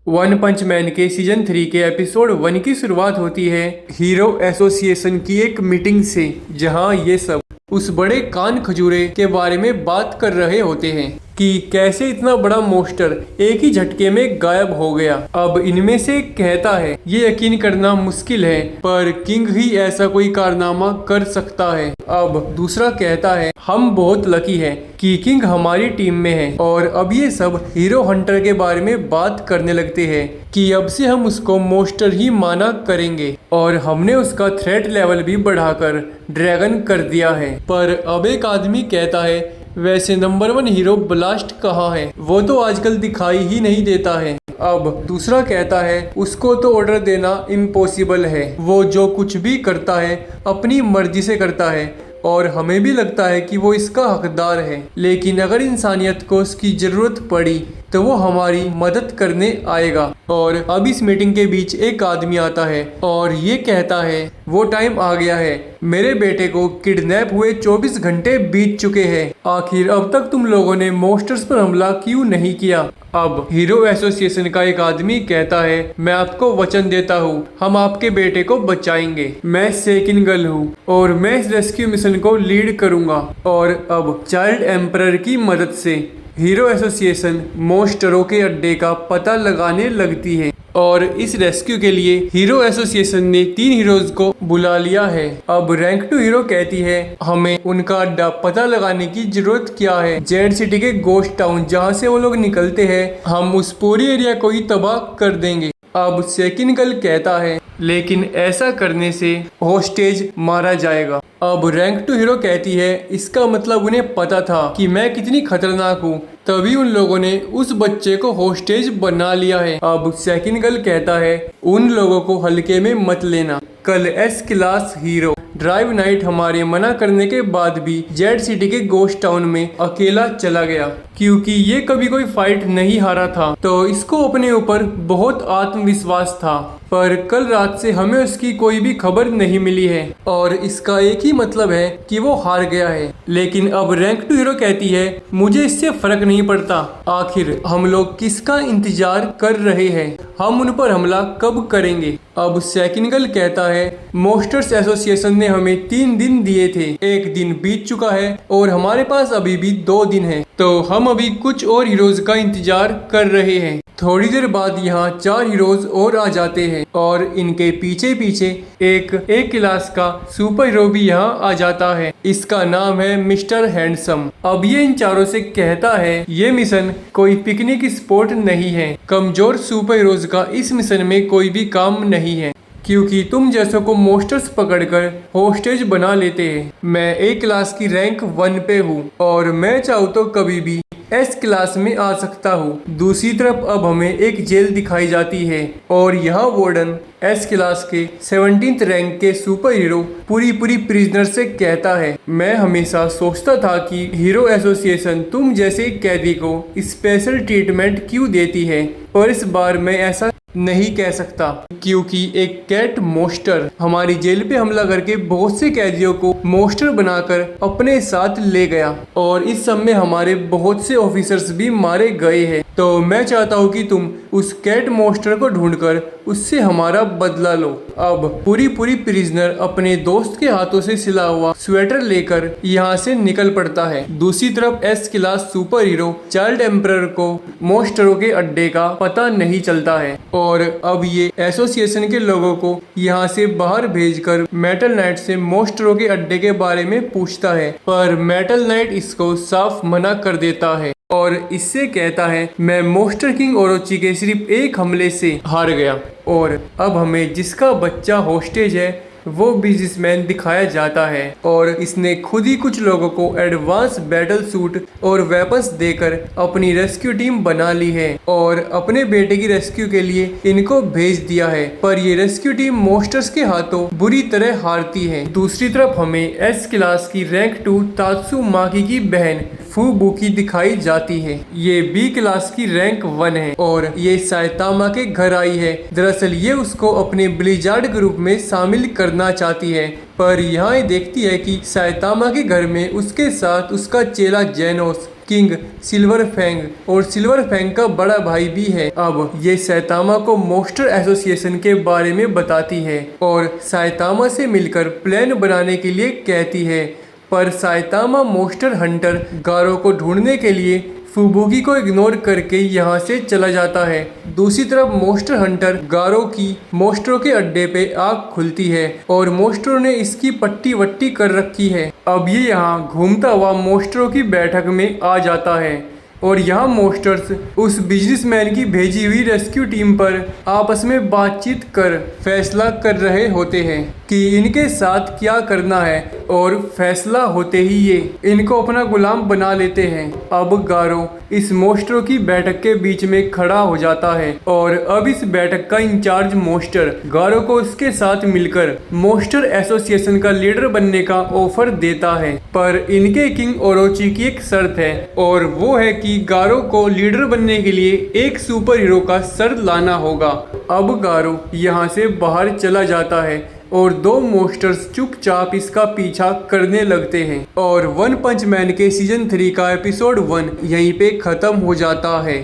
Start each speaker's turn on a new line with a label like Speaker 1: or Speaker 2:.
Speaker 1: One पंच man के season 3 के episode 1 की शुरुआत होती है हीरो एसोसिएशन की एक मीटिंग से, जहां ये सब उस बड़े कान खजूरे के बारे में बात कर रहे होते हैं कि कैसे इतना बड़ा मोस्टर एक ही झटके में गायब हो गया। अब इनमें से एक कहता है ये यकीन करना मुश्किल है, पर किंग ही ऐसा कोई कारनामा कर सकता है। अब दूसरा कहता है हम बहुत लकी हैं कि किंग हमारी टीम में है। और अब ये सब हीरो हंटर के बारे में बात करने लगते हैं कि अब से हम उसको मोस्टर ही माना करेंगे और हमने उसका थ्रेट लेवल भी बढ़ाकर ड्रैगन कर दिया है। पर अब एक आदमी कहता है वैसे नंबर 1 हीरो ब्लास्ट कहाँ है, वो तो आजकल दिखाई ही नहीं देता है। अब दूसरा कहता है उसको तो ऑर्डर देना इम्पॉसिबल है, वो जो कुछ भी करता है अपनी मर्जी से करता है और हमें भी लगता है कि वो इसका हकदार है, लेकिन अगर इंसानियत को उसकी जरूरत पड़ी तो वो हमारी मदद करने आएगा। और अब इस मीटिंग के बीच एक आदमी आता है और ये कहता है वो टाइम आ गया है, मेरे बेटे को किडनैप हुए 24 घंटे बीत चुके हैं, आखिर अब तक तुम लोगों ने मोस्टर्स पर हमला क्यों नहीं किया। अब हीरो एसोसिएशन का एक आदमी कहता है मैं आपको वचन देता हूँ हम आपके बेटे को बचाएंगे, मैं सेकिन गर्ल हूँ और मैं इस रेस्क्यू मिशन को लीड करूंगा। और अब चाइल्ड एम्परर की मदद से हीरो एसोसिएशन मोस्टरों के अड्डे का पता लगाने लगती है और इस रेस्क्यू के लिए हीरो एसोसिएशन ने 3 हीरोज को बुला लिया है। अब रैंक 2 हीरो कहती है हमें उनका अड्डा पता लगाने की जरूरत क्या है, जेड सिटी के गोस्ट टाउन जहां से वो लोग निकलते हैं, हम उस पूरी एरिया को ही तबाह कर देंगे। अब सेकिन गर्ल कहता है लेकिन ऐसा करने से होस्टेज मारा जाएगा। अब रैंक 2 हीरो कहती है इसका मतलब उन्हें पता था कि मैं कितनी खतरनाक हूँ, तभी उन लोगों ने उस बच्चे को होस्टेज बना लिया है। अब सेकिन गर्ल कहता है उन लोगों को हल्के में मत लेना, कल S class hero drive night हमारे मना करने के बाद भी जेड सिटी के गोस्ट टाउन में अकेला चला गया, क्योंकि ये कभी कोई फाइट नहीं हारा था तो इसको अपने ऊपर बहुत आत्मविश्वास था। पर कल रात से हमें उसकी कोई भी खबर नहीं मिली है और इसका एक ही मतलब है कि वो हार गया है। लेकिन अब रैंक 2 हीरो कहती है मुझे इससे फर्क नहीं पड़ता, आखिर हम लोग किसका इंतजार कर रहे हैं, हम उन पर हमला कब करेंगे। अब सेकिन गर्ल कहता है मोस्टर्स एसोसिएशन ने हमें 3 दिन दिए थे, 1 दिन बीत चुका है और हमारे पास अभी भी 2 दिन है, तो हम अभी कुछ और हीरोज का इंतजार कर रहे हैं। थोड़ी देर बाद यहाँ 4 हीरोज और आ जाते हैं और इनके पीछे पीछे एक क्लास का सुपर हीरो भी यहाँ आ जाता है, इसका नाम है मिस्टर हैंडसम। अब ये इन चारों से कहता है ये मिशन कोई पिकनिक स्पॉट नहीं है, कमजोर सुपर हीरोज का इस मिशन में कोई भी काम नहीं है, क्योंकि तुम जैसों को मोस्टर्स पकड़कर होस्टेज बना लेते हैं। मैं ए क्लास की रैंक 1 पे हूँ और मैं चाहूँ तो कभी भी एस क्लास में आ सकता हूँ। दूसरी तरफ अब हमें एक जेल दिखाई जाती है और यहाँ वार्डन एस क्लास के 17th रैंक के सुपर हीरो पूरी प्रिजनर से कहता है मैं हमेशा सोचता था कि हीरो एसोसिएशन तुम जैसे कैदी को स्पेशल ट्रीटमेंट क्यों देती है, पर इस बार मैं ऐसा नहीं कह सकता, क्योंकि एक कैट मोस्टर हमारी जेल पे हमला करके बहुत से कैदियों को मोस्टर बनाकर अपने साथ ले गया और इस सब में हमारे बहुत से ऑफिसर्स भी मारे गए हैं। तो मैं चाहता हूँ कि तुम उस कैट मोस्टर को ढूंढकर उससे हमारा बदला लो। अब पूरी प्रिजनर अपने दोस्त के हाथों से सिला हुआ स्वेटर लेकर यहाँ से निकल पड़ता है। दूसरी तरफ S class super hero child emperor को मोस्टरों के अड्डे का पता नहीं चलता है और अब ये एसोसिएशन के लोगों को यहाँ से बाहर भेजकर मेटल नाइट से मोस्टरों के अड्डे के बारे में पूछता है, पर मेटल नाइट इसको साफ मना कर देता है और इससे कहता है मैं मोस्टर किंग ओरोची के सिर्फ एक हमले से हार गया। और अब हमें जिसका बच्चा होस्टेज है वो बिजनेसमैन दिखाया जाता है और इसने खुद ही कुछ लोगों को एडवांस बैटल सूट और वेपन्स देकर अपनी रेस्क्यू टीम बना ली है और अपने बेटे की रेस्क्यू के लिए इनको भेज दिया है, पर ये रेस्क्यू टीम मोस्टर्स के हाथों बुरी तरह हारती है। दूसरी तरफ हमें एस क्लास की रैंक 2 तात्सुमाकी की बहन फुबुकी दिखाई जाती है, ये बी क्लास की रैंक 1 है और ये साइतामा के घर आई है। दरअसल ये उसको अपने ब्लिजार्ड ग्रुप में शामिल करना चाहती है, पर यहाँ ये देखती है कि साइतामा के घर में उसके साथ उसका चेला जेनोस किंग सिल्वर फैंग और सिल्वर फैंग का बड़ा भाई भी है। अब ये साइतामा को मॉन्स्टर एसोसिएशन के बारे में बताती है और साइतामा से मिलकर प्लान बनाने के लिए कहती है, पर साइतामा मॉन्स्टर हंटर गारो को ढूंढने के लिए फुबुकी को इग्नोर करके यहाँ से चला जाता है। दूसरी तरफ मॉन्स्टर हंटर गारो की मॉन्स्टरों के अड्डे पे आग खुलती है और मॉन्स्टरों ने इसकी पट्टी वट्टी कर रखी है। अब ये यहाँ घूमता हुआ मॉन्स्टरों की बैठक में आ जाता है और यहाँ मॉन्स्टर्स उस बिजनेसमैन की भेजी हुई रेस्क्यू टीम पर आपस में बातचीत कर फैसला कर रहे होते हैं कि इनके साथ क्या करना है और फैसला होते ही ये इनको अपना गुलाम बना लेते हैं। अब गारो इस मॉन्स्टरों की बैठक के बीच में खड़ा हो जाता है और अब इस बैठक का इंचार्ज मॉन्स्टर गारो को उसके साथ मिलकर मॉन्स्टर एसोसिएशन का लीडर बनने का ऑफर देता है, पर इनके किंग ओरोची की एक शर्त है और वो है कि गारो को लीडर बनने के लिए एक सुपर हीरो का सर लाना होगा। अब गारो यहाँ से बाहर चला जाता है और दो मॉन्स्टर्स चुपचाप इसका पीछा करने लगते हैं और वन पंच मैन के सीजन 3 का एपिसोड 1 यहीं पे खत्म हो जाता है।